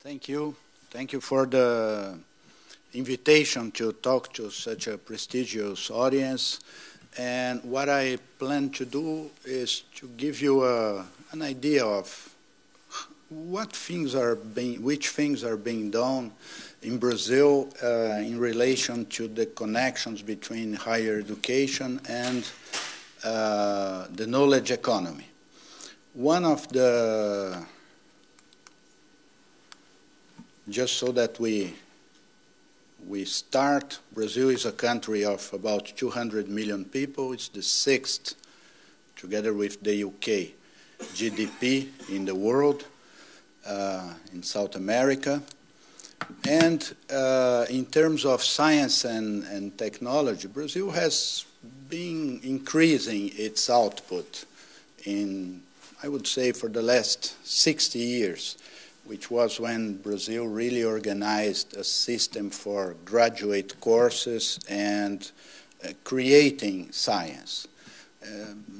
Thank you. Thank you for the invitation to talk to such a prestigious audience. And what I plan to do is to give you an idea of which things are being done in Brazil in relation to the connections between higher education and the knowledge economy. One of the, just so that we start, Brazil is a country of about 200 million people. It's the sixth, together with the UK, GDP in the world, in South America. And in terms of science and technology, Brazil has been increasing its output in, I would say, for the last 60 years, which was when Brazil really organized a system for graduate courses and creating science.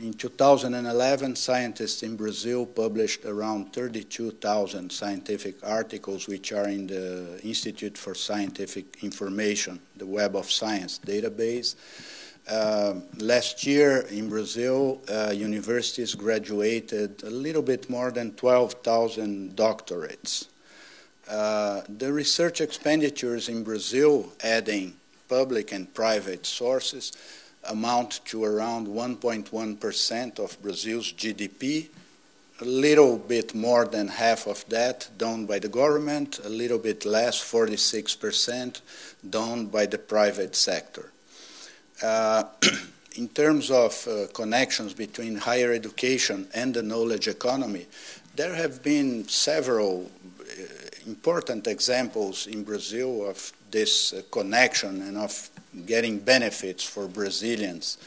In 2011, scientists in Brazil published around 32,000 scientific articles, which are in the Institute for Scientific Information, the Web of Science database. Last year in Brazil, universities graduated a little bit more than 12,000 doctorates. The research expenditures in Brazil, adding public and private sources, amount to around 1.1% of Brazil's GDP, a little bit more than half of that done by the government, a little bit less, 46%, done by the private sector. In terms of connections between higher education and the knowledge economy, there have been several important examples in Brazil of this connection and of getting benefits for Brazilians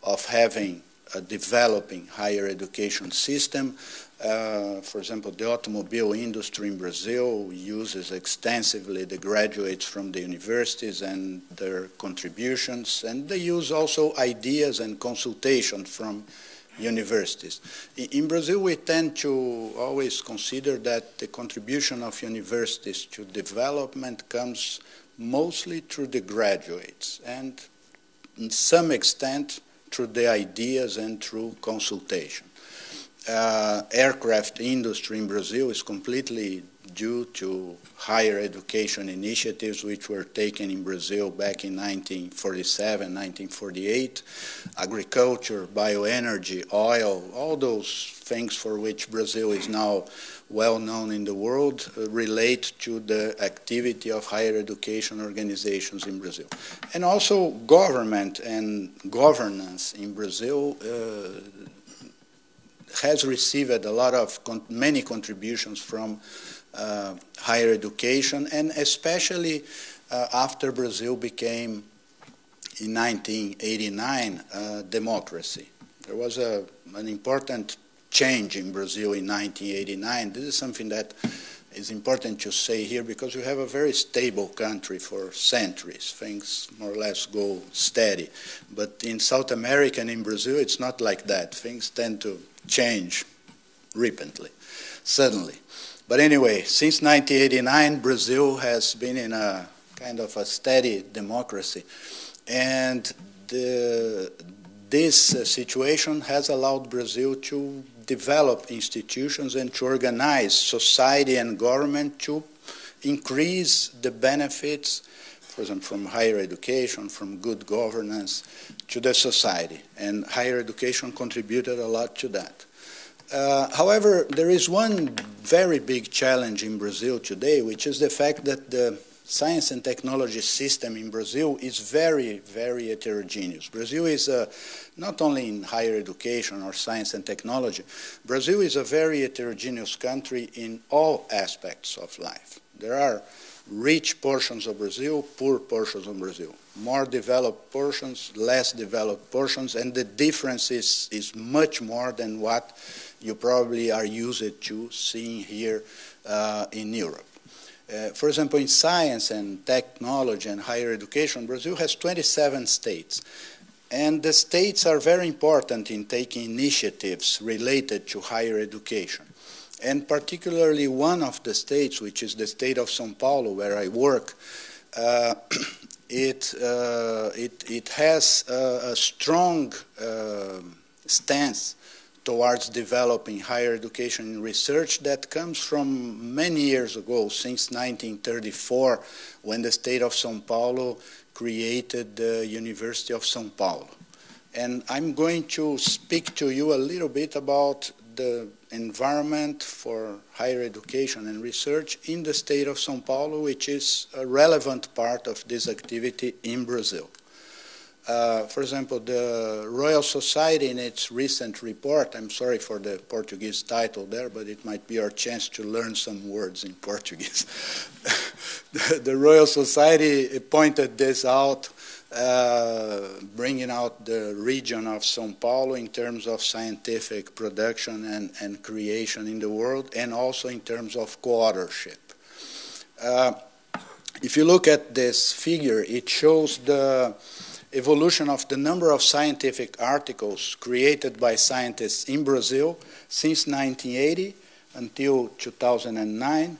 of having a developing higher education system. For example, the automobile industry in Brazil uses extensively the graduates from the universities and their contributions, and they use also ideas and consultation from universities. In Brazil, we tend to always consider that the contribution of universities to development comes mostly through the graduates, and in some extent through the ideas and through consultation. Aircraft industry in Brazil is completely due to higher education initiatives which were taken in Brazil back in 1947, 1948. Agriculture, bioenergy, oil, all those things for which Brazil is now well known in the world relate to the activity of higher education organizations in Brazil. And also government and governance in Brazil has received a lot of many contributions from higher education, and especially after Brazil became, in 1989, a democracy. There was an important change in Brazil in 1989. This is something that is important to say here because we have a very stable country for centuries. Things more or less go steady. But in South America and in Brazil, it's not like that. Things tend to change rapidly, suddenly. But anyway, since 1989, Brazil has been in a kind of a steady democracy. And this situation has allowed Brazil to develop institutions and to organize society and government to increase the benefits, for example, from higher education, from good governance to the society. And higher education contributed a lot to that. However, there is one very big challenge in Brazil today, which is the fact that the science and technology system in Brazil is very, very heterogeneous. Brazil is not only in higher education or science and technology, Brazil is a very heterogeneous country in all aspects of life. There are rich portions of Brazil, poor portions of Brazil, more developed portions, less developed portions, and the difference is much more than what you probably are used to seeing here in Europe. For example, in science and technology and higher education, Brazil has 27 states. And the states are very important in taking initiatives related to higher education. and particularly one of the states, which is the state of São Paulo, where I work, it has a strong stance towards developing higher education and research that comes from many years ago, since 1934, when the state of São Paulo created the University of São Paulo. And I'm going to speak to you a little bit about the environment for higher education and research in the state of São Paulo, which is a relevant part of this activity in Brazil. For example, the Royal Society, in its recent report, I'm sorry for the Portuguese title there, but it might be our chance to learn some words in Portuguese. The Royal Society pointed this out, bringing out the region of São Paulo in terms of scientific production and creation in the world, and also in terms of co-authorship. If you look at this figure, it shows the evolution of the number of scientific articles created by scientists in Brazil since 1980 until 2009.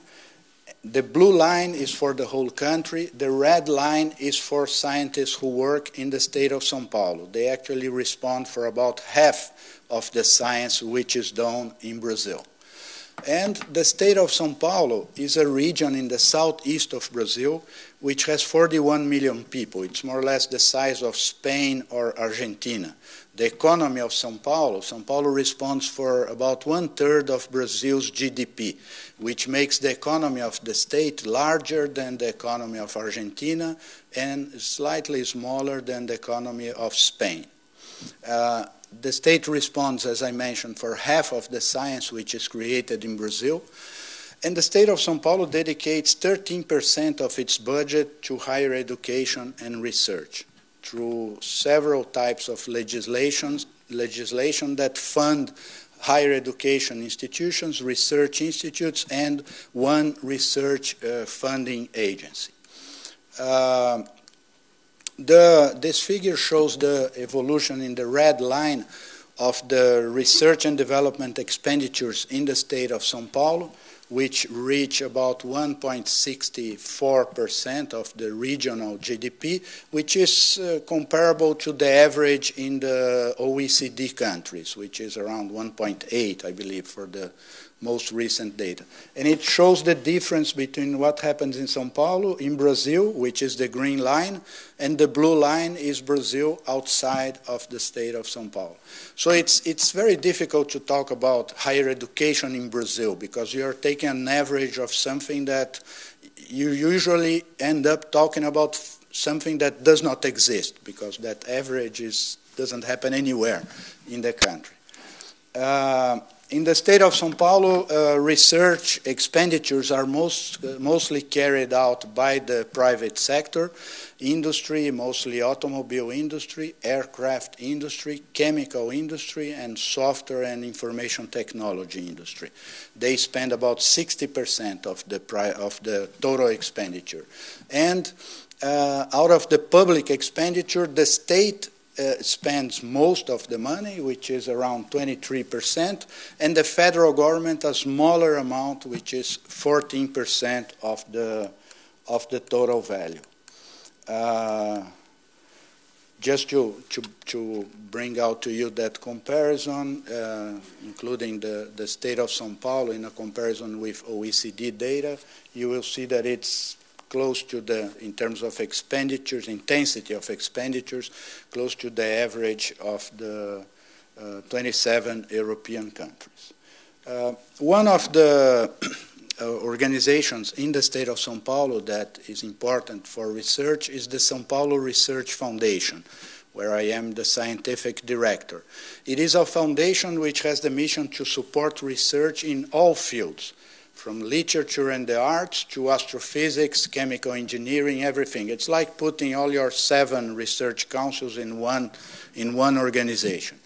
The blue line is for the whole country. The red line is for scientists who work in the state of São Paulo. They actually respond for about half of the science which is done in Brazil. And the state of São Paulo is a region in the southeast of Brazil which has 41 million people. It's more or less the size of Spain or Argentina. The economy of São Paulo responds for about 1/3 of Brazil's GDP, which makes the economy of the state larger than the economy of Argentina and slightly smaller than the economy of Spain. The state responds, as I mentioned, for half of the science which is created in Brazil. And the state of São Paulo dedicates 13% of its budget to higher education and research through several types of legislation that fund higher education institutions, research institutes, and one research funding agency. This figure shows the evolution in the red line of the research and development expenditures in the state of São Paulo, which reach about 1.64% of the regional GDP, which is comparable to the average in the OECD countries, which is around 1.8, I believe, for the most recent data. And it shows the difference between what happens in São Paulo, in Brazil, which is the green line, and the blue line is Brazil outside of the state of São Paulo. So it's very difficult to talk about higher education in Brazil because you're taking an average of something that you usually end up talking about something that does not exist because that average doesn't happen anywhere in the country. In the state of São Paulo, research expenditures are mostly carried out by the private sector, industry, mostly automobile industry, aircraft industry, chemical industry, and software and information technology industry. They spend about 60% of the total expenditure. And out of the public expenditure, the state spends most of the money, which is around 23%, and the federal government a smaller amount, which is 14% of the total value. Just to bring out to you that comparison, including the state of São Paulo in a comparison with OECD data, you will see that it's close to in terms of expenditures, intensity of expenditures, close to the average of the 27 European countries. One of the organizations in the state of São Paulo that is important for research is the São Paulo Research Foundation, where I am the scientific director. It is a foundation which has the mission to support research in all fields, from literature and the arts to astrophysics, chemical engineering, everything. It's like putting all your 7 research councils in one organization.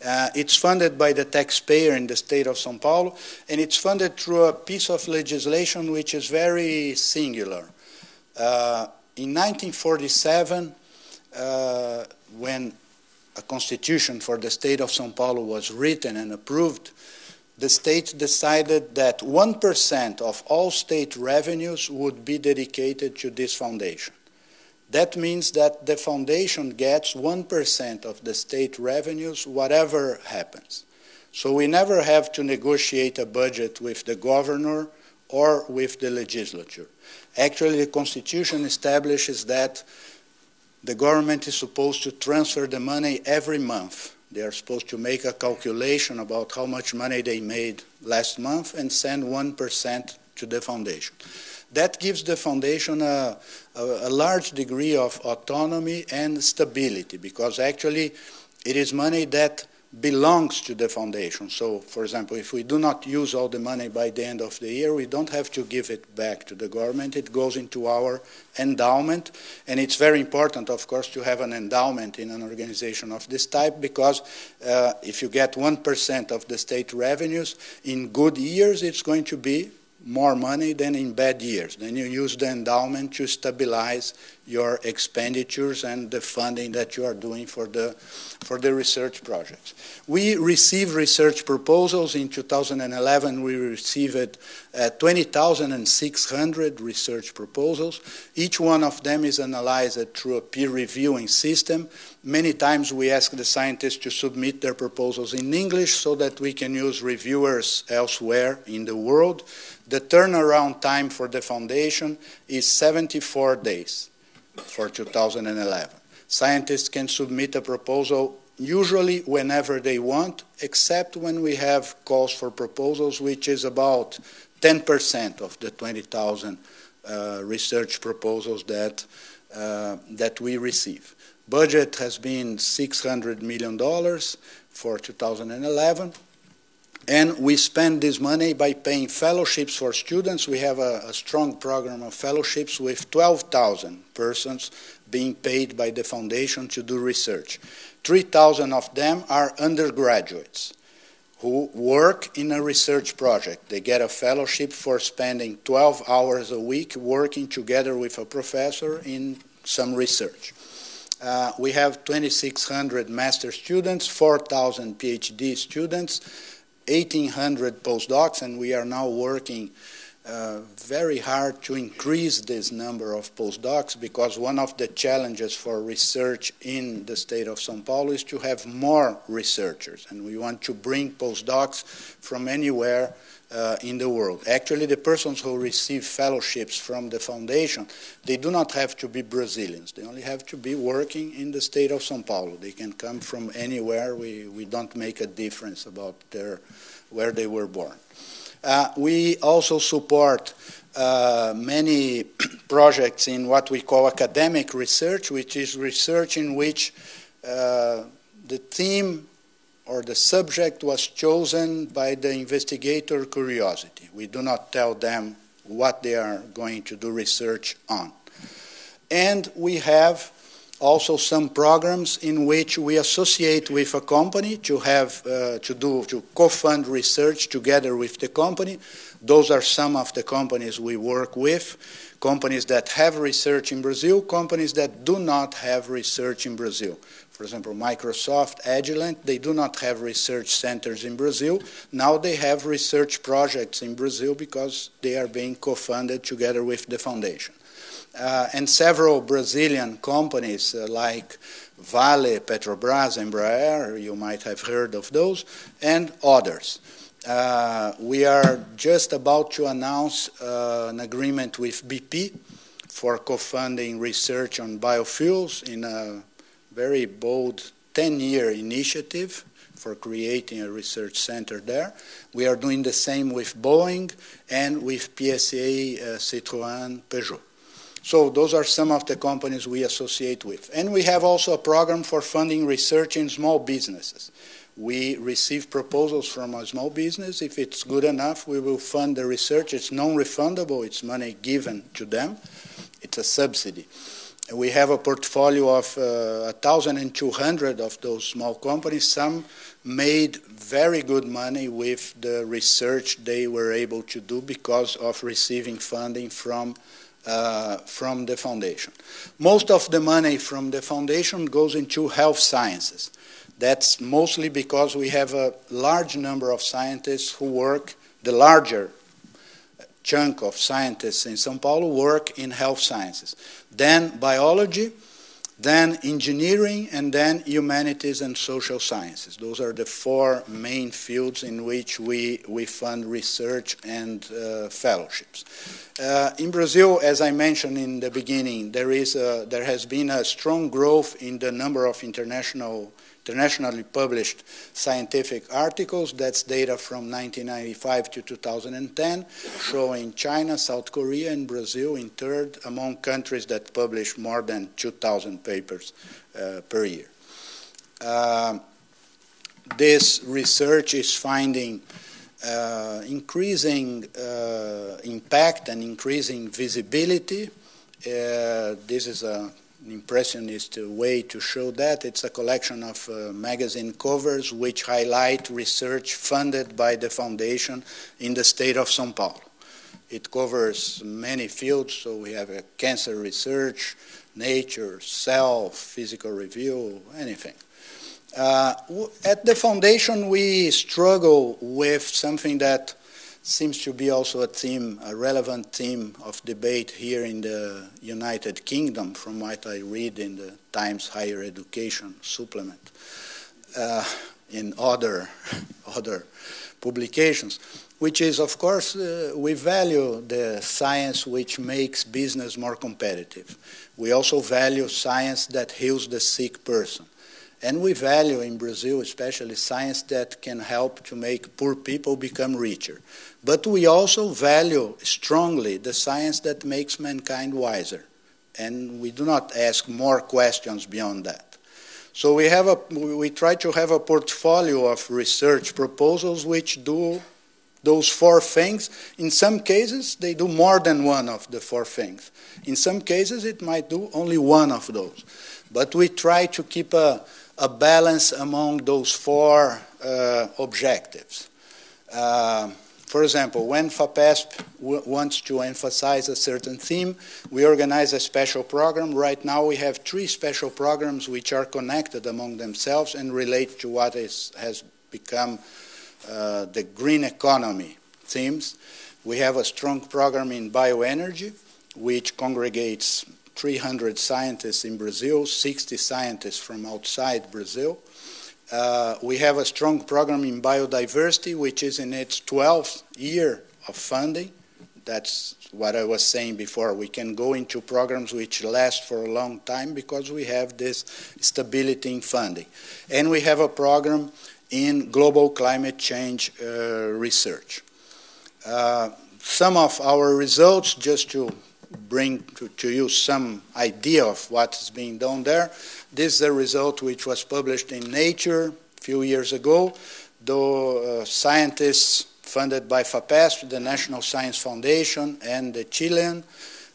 It's funded by the taxpayer in the state of São Paulo, and it's funded through a piece of legislation which is very singular. In 1947, when a constitution for the state of São Paulo was written and approved, the state decided that 1% of all state revenues would be dedicated to this foundation. That means that the foundation gets 1% of the state revenues, whatever happens. So we never have to negotiate a budget with the governor or with the legislature. Actually, the Constitution establishes that the government is supposed to transfer the money every month. They are supposed to make a calculation about how much money they made last month and send 1% to the foundation. That gives the foundation a large degree of autonomy and stability, because actually it is money that belongs to the foundation. So, for example, if we do not use all the money by the end of the year, we don't have to give it back to the government. It goes into our endowment, and it's very important, of course, to have an endowment in an organization of this type, because if you get 1% of the state revenues, in good years it's going to be more money than in bad years. Then you use the endowment to stabilize your expenditures and the funding that you are doing for the research projects. We receive research proposals. In 2011, we received 20,600 research proposals. Each one of them is analyzed through a peer reviewing system. Many times we ask the scientists to submit their proposals in English so that we can use reviewers elsewhere in the world. The turnaround time for the foundation is 74 days for 2011. Scientists can submit a proposal usually whenever they want, except when we have calls for proposals, which is about 10% of the 20,000 research proposals that we receive. Budget has been $600 million for 2011. And we spend this money by paying fellowships for students. We have a strong program of fellowships with 12,000 persons being paid by the foundation to do research. 3,000 of them are undergraduates who work in a research project. They get a fellowship for spending 12 hours a week working together with a professor in some research. We have 2,600 master students, 4,000 PhD students, 1,800 postdocs, and we are now working very hard to increase this number of postdocs, because one of the challenges for research in the state of São Paulo is to have more researchers, and we want to bring postdocs from anywhere in the world. Actually, the persons who receive fellowships from the foundation, they do not have to be Brazilians. They only have to be working in the state of São Paulo. They can come from anywhere. We don't make a difference about where they were born. We also support many projects in what we call academic research, which is research in which the theme or the subject was chosen by the investigator curiosity. We do not tell them what they are going to do research on. And we have also some programs in which we associate with a company to have to co-fund research together with the company. Those are some of the companies we work with. Companies that have research in Brazil, companies that do not have research in Brazil. For example, Microsoft, Agilent, they do not have research centers in Brazil. Now they have research projects in Brazil because they are being co-funded together with the foundation. And several Brazilian companies like Vale, Petrobras, Embraer, you might have heard of those, and others. We are just about to announce an agreement with BP for co-funding research on biofuels in a very bold 10-year initiative for creating a research center there. We are doing the same with Boeing and with PSA, Citroën, Peugeot. So those are some of the companies we associate with. And we have also a program for funding research in small businesses. We receive proposals from a small business. If it's good enough, we will fund the research. It's non-refundable. It's money given to them. It's a subsidy. We have a portfolio of 1,200 of those small companies. Some made very good money with the research they were able to do because of receiving funding from the foundation. Most of the money from the foundation goes into health sciences. That's mostly because we have a large number of scientists who work, the larger chunk of scientists in São Paulo work in health sciences. Then biology, then engineering, and then humanities and social sciences. Those are the four main fields in which we fund research and fellowships. In Brazil, as I mentioned in the beginning, there has been a strong growth in the number of internationally published scientific articles. That's data from 1995 to 2010, showing China, South Korea, and Brazil in third among countries that publish more than 2,000 papers per year. This research is finding increasing impact and increasing visibility. This is an impressionist way to show that. It's a collection of magazine covers which highlight research funded by the foundation in the state of São Paulo. It covers many fields, so we have cancer research, nature, Cell, physical review, anything. At the foundation, we struggle with something that seems to be also a relevant theme of debate here in the United Kingdom, from what I read in the Times Higher Education supplement, in other publications, which is, of course, we value the science which makes business more competitive. We also value science that heals the sick person. And we value in Brazil, especially, science that can help to make poor people become richer. But we also value strongly the science that makes mankind wiser. And we do not ask more questions beyond that. So we try to have a portfolio of research proposals which do those four things. In some cases, they do more than one of the four things. In some cases, it might do only one of those. But we try to keep a balance among those four objectives. For example, when FAPESP wants to emphasize a certain theme, we organize a special program. Right now we have 3 special programs which are connected among themselves and relate to what has become the green economy themes. We have a strong program in bioenergy, which congregates 300 scientists in Brazil, 60 scientists from outside Brazil. We have a strong program in biodiversity, which is in its 12th year of funding. That's what I was saying before. We can go into programs which last for a long time because we have this stability in funding. And we have a program in global climate change research. Some of our results, just to bring to you some idea of what's being done there. This is a result which was published in Nature a few years ago. The scientists funded by FAPESP, the National Science Foundation, and the Chilean,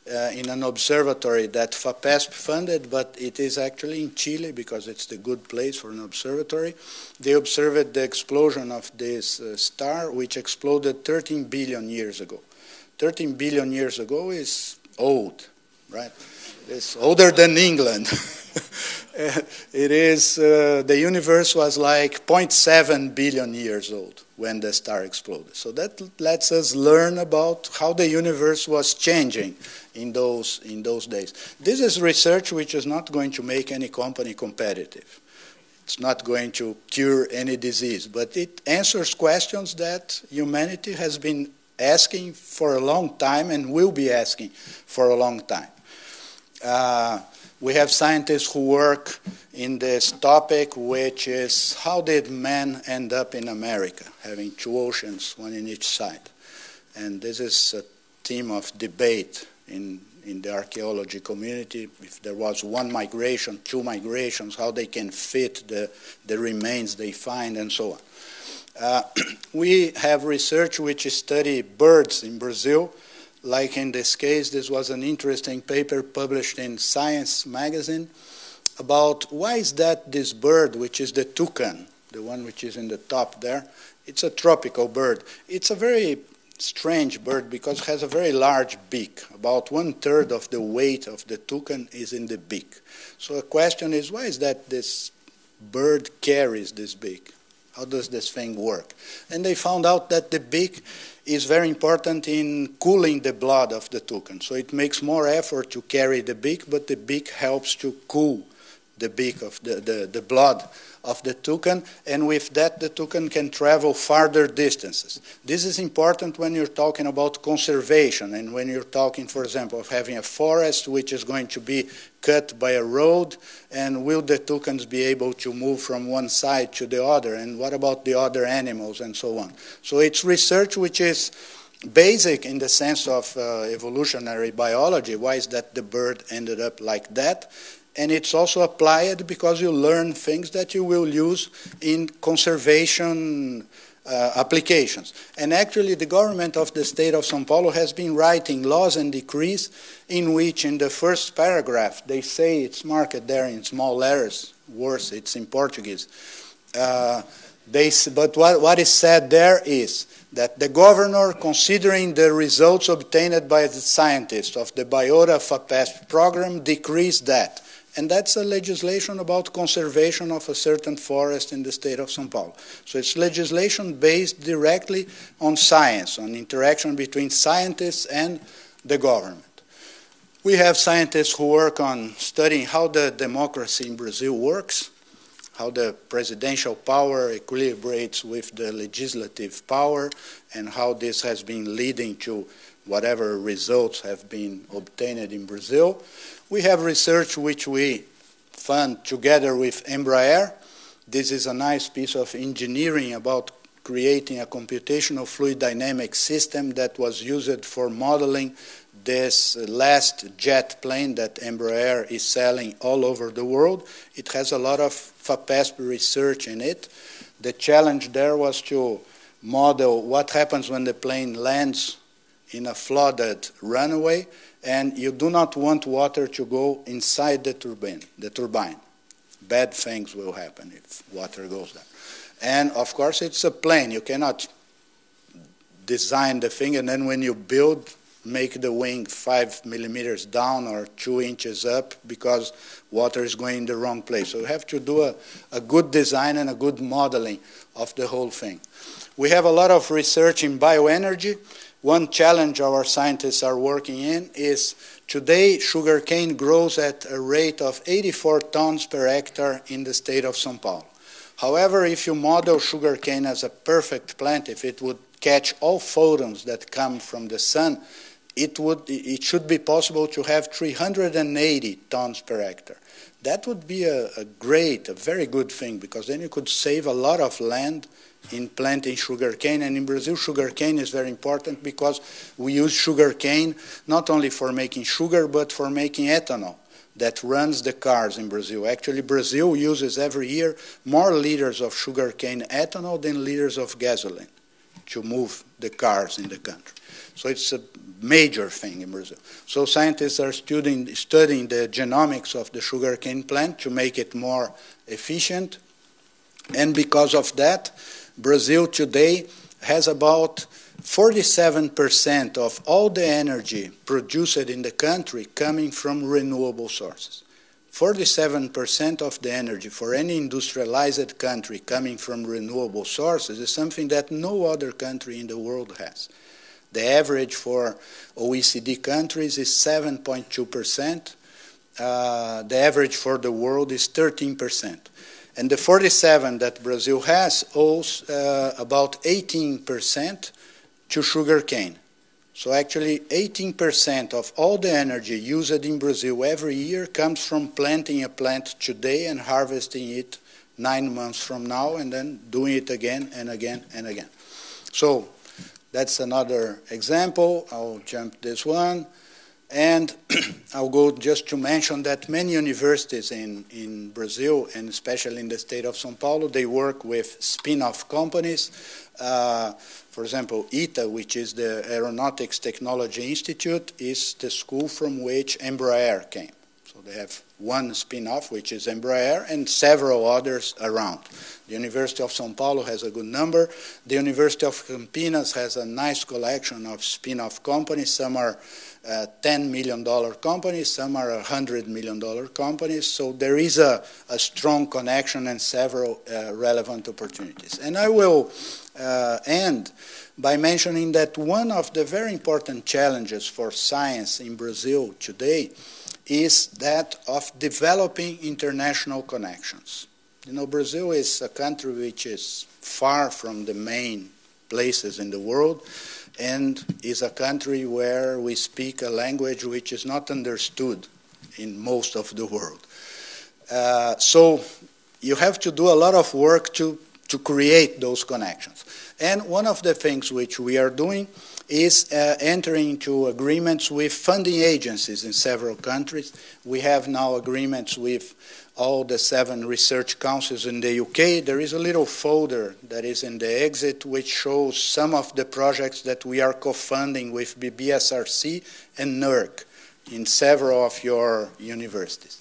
in an observatory that FAPESP funded, but it is actually in Chile because it's the good place for an observatory. They observed the explosion of this star, which exploded 13 billion years ago. 13 billion years ago is old, right? It's older than England. It is, the universe was like 0.7 billion years old when the star exploded. So that lets us learn about how the universe was changing in those days. This is research which is not going to make any company competitive. It's not going to cure any disease, but it answers questions that humanity has been asking for a long time and will be asking for a long time. We have scientists who work in this topic, which is how did man end up in America, having 2 oceans, one in each side. And this is a theme of debate in the archaeology community. If there was 1 migration, 2 migrations, how they can fit the remains they find and so on. We have research which study birds in Brazil. Like in this case, this was an interesting paper published in Science magazine about why is that this bird, which is the toucan, the one which is in the top there, it's a tropical bird. It's a very strange bird because it has a very large beak. About 1/3 of the weight of the toucan is in the beak. So the question is, why is that this bird carries this beak? How does this thing work? And they found out that the beak is very important in cooling the blood of the toucan. So it makes more effort to carry the beak, but the beak helps to cool the beak of the blood of the toucan, and with that the toucan can travel farther distances. This is important when you're talking about conservation, and when you're talking, for example, of having a forest which is going to be cut by a road, and will the toucans be able to move from one side to the other, and what about the other animals, and so on. So it's research which is basic in the sense of evolutionary biology. Why is that the bird ended up like that? And it's also applied because you learn things that you will use in conservation applications. And actually the government of the state of São Paulo has been writing laws and decrees in which in the first paragraph they say, it's marked there in small letters, worse, it's in Portuguese. But what is said there is that the governor, considering the results obtained by the scientists of the Biota FAPESP program, decrees that. And that's a legislation about conservation of a certain forest in the state of São Paulo. So it's legislation based directly on science, on interaction between scientists and the government. We have scientists who work on studying how the democracy in Brazil works, how the presidential power equilibrates with the legislative power, and how this has been leading to whatever results have been obtained in Brazil. We have research which we fund together with Embraer. This is a nice piece of engineering about creating a computational fluid dynamic system that was used for modeling this last jet plane that Embraer is selling all over the world. It has a lot of FAPESP research in it. The challenge there was to model what happens when the plane lands in a flooded runway, and you do not want water to go inside the turbine. Bad things will happen if water goes there. And of course it's a plane. You cannot design the thing and then when you build, make the wing 5 millimeters down or 2 inches up because water is going in the wrong place. So you have to do a good design and a good modeling of the whole thing. We have a lot of research in bioenergy. One challenge our scientists are working in is today sugarcane grows at a rate of 84 tons per hectare in the state of São Paulo. However, if you model sugarcane as a perfect plant, if it would catch all photons that come from the sun, it should be possible to have 380 tons per hectare. That would be a very good thing, because then you could save a lot of land in planting sugarcane. And in Brazil, sugarcane is very important because we use sugarcane not only for making sugar, but for making ethanol that runs the cars in Brazil. Actually, Brazil uses every year more liters of sugarcane ethanol than liters of gasoline to move the cars in the country. So it's a major thing in Brazil. So scientists are studying the genomics of the sugarcane plant to make it more efficient. And because of that, Brazil today has about 47% of all the energy produced in the country coming from renewable sources. 47% of the energy for any industrialized country coming from renewable sources is something that no other country in the world has. The average for OECD countries is 7.2%. The average for the world is 13%. And the 47 that Brazil has owes about 18% to sugarcane. So actually 18% of all the energy used in Brazil every year comes from planting a plant today and harvesting it 9 months from now and then doing it again and again and again. So that's another example. I'll jump this one. And I'll go just to mention that many universities in Brazil, and especially in the state of São Paulo, they work with spin-off companies. For example, ITA, which is the Aeronautics Technology Institute, is the school from which Embraer came. So they have one spin-off, which is Embraer, and several others around. The University of São Paulo has a good number. The University of Campinas has a nice collection of spin-off companies. Some are $10 million companies, some are $100 million companies. So there is a strong connection and several relevant opportunities. And I will end by mentioning that one of the very important challenges for science in Brazil today is that of developing international connections. You know, Brazil is a country which is far from the main places in the world, and is a country where we speak a language which is not understood in most of the world. So you have to do a lot of work to create those connections. And one of the things which we are doing is entering into agreements with funding agencies in several countries. We have now agreements with all the 7 research councils in the UK. There is a little folder that is in the exit which shows some of the projects that we are co-funding with BBSRC and NERC in several of your universities.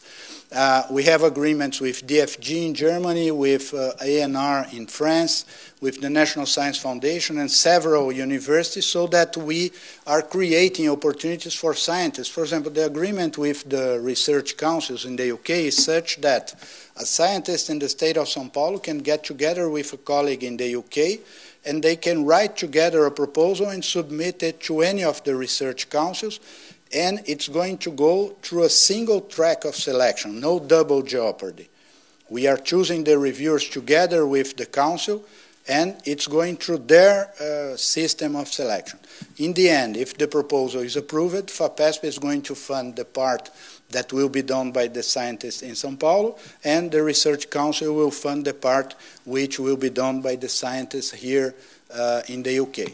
We have agreements with DFG in Germany, with ANR in France, with the National Science Foundation and several universities, so that we are creating opportunities for scientists. For example, the agreement with the research councils in the UK is such that a scientist in the state of São Paulo can get together with a colleague in the UK, and they can write together a proposal and submit it to any of the research councils, and it's going to go through a single track of selection, no double jeopardy. We are choosing the reviewers together with the council, and it's going through their system of selection. In the end, if the proposal is approved, FAPESP is going to fund the part that will be done by the scientists in São Paulo, and the Research Council will fund the part which will be done by the scientists here in the UK.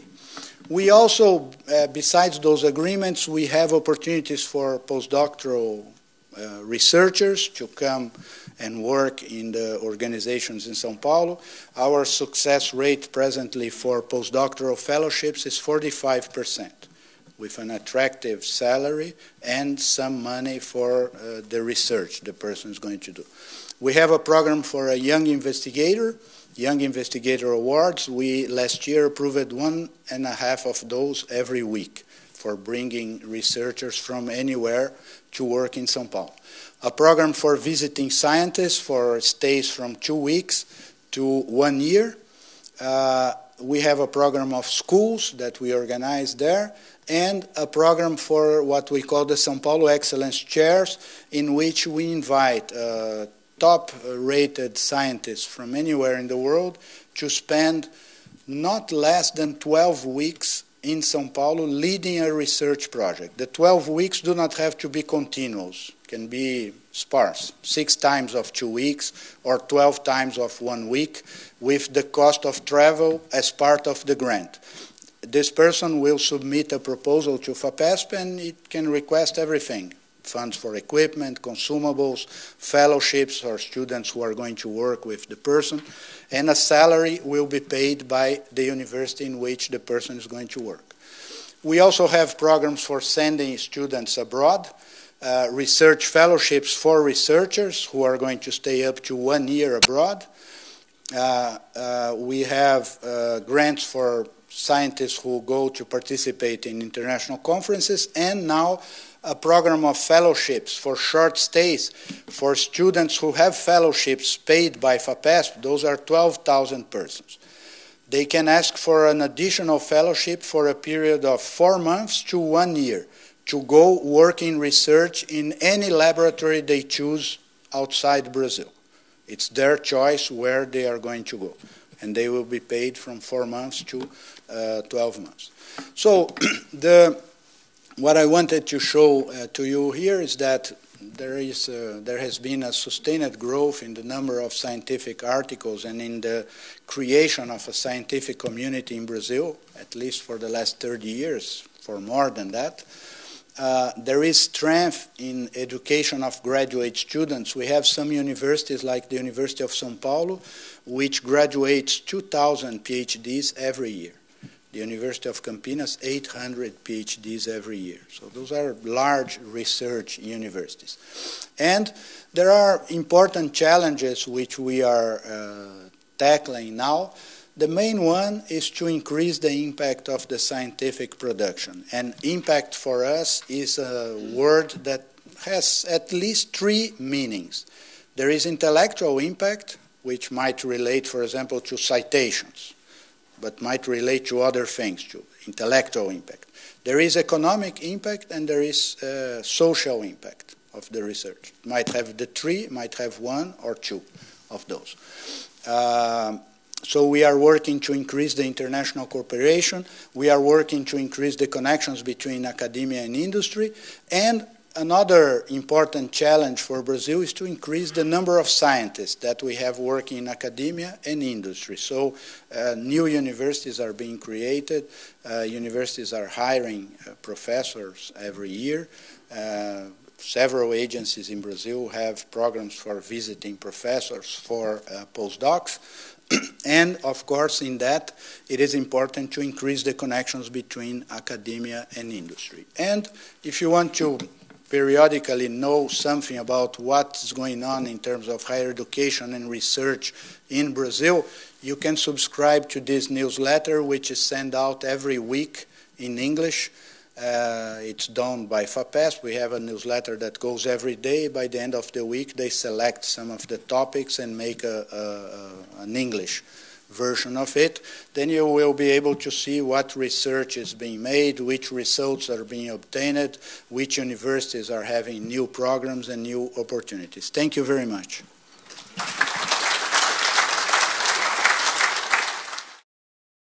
We also, besides those agreements, we have opportunities for postdoctoral researchers to come and work in the organizations in São Paulo. Our success rate presently for postdoctoral fellowships is 45%, with an attractive salary and some money for the research the person is going to do. We have a program for a young investigator awards. We last year approved 1.5 of those every week for bringing researchers from anywhere to work in São Paulo. A program for visiting scientists for stays from 2 weeks to 1 year. We have a program of schools that we organize there, and a program for what we call the São Paulo Excellence Chairs, in which we invite top-rated scientists from anywhere in the world to spend not less than 12 weeks in São Paulo leading a research project. The 12 weeks do not have to be continuous, can be sparse, 6 times of 2 weeks or 12 times of 1 week, with the cost of travel as part of the grant. This person will submit a proposal to FAPESP, and it can request everything: funds for equipment, consumables, fellowships, or students who are going to work with the person, and a salary will be paid by the university in which the person is going to work. We also have programs for sending students abroad, research fellowships for researchers who are going to stay up to 1 year abroad. We have grants for scientists who go to participate in international conferences, and now a program of fellowships for short stays for students who have fellowships paid by FAPESP. Those are 12,000 persons. They can ask for an additional fellowship for a period of 4 months to 1 year to go work in research in any laboratory they choose outside Brazil. It's their choice where they are going to go, and they will be paid from 4 months to 12 months. So what I wanted to show to you here is that there has been a sustained growth in the number of scientific articles and in the creation of a scientific community in Brazil, at least for the last 30 years, for more than that. There is strength in education of graduate students. We have some universities like the University of São Paulo, which graduates 2,000 PhDs every year. The University of Campinas, 800 PhDs every year. So those are large research universities. And there are important challenges which we are tackling now. The main one is to increase the impact of the scientific production. And impact for us is a word that has at least three meanings. There is intellectual impact, which might relate, for example, to citations, but might relate to other things, to intellectual impact. There is economic impact, and there is social impact of the research. Might have the three, might have one or two of those. So we are working to increase the international cooperation. We are working to increase the connections between academia and industry. And another important challenge for Brazil is to increase the number of scientists that we have working in academia and industry. So new universities are being created. Universities are hiring professors every year. Several agencies in Brazil have programs for visiting professors for postdocs. And, of course, in that, it is important to increase the connections between academia and industry. And if you want to periodically know something about what's going on in terms of higher education and research in Brazil, you can subscribe to this newsletter, which is sent out every week in English. It's done by FAPESP. We have a newsletter that goes every day. By the end of the week, they select some of the topics and make an English version of it. Then you will be able to see what research is being made, which results are being obtained, which universities are having new programs and new opportunities. Thank you very much.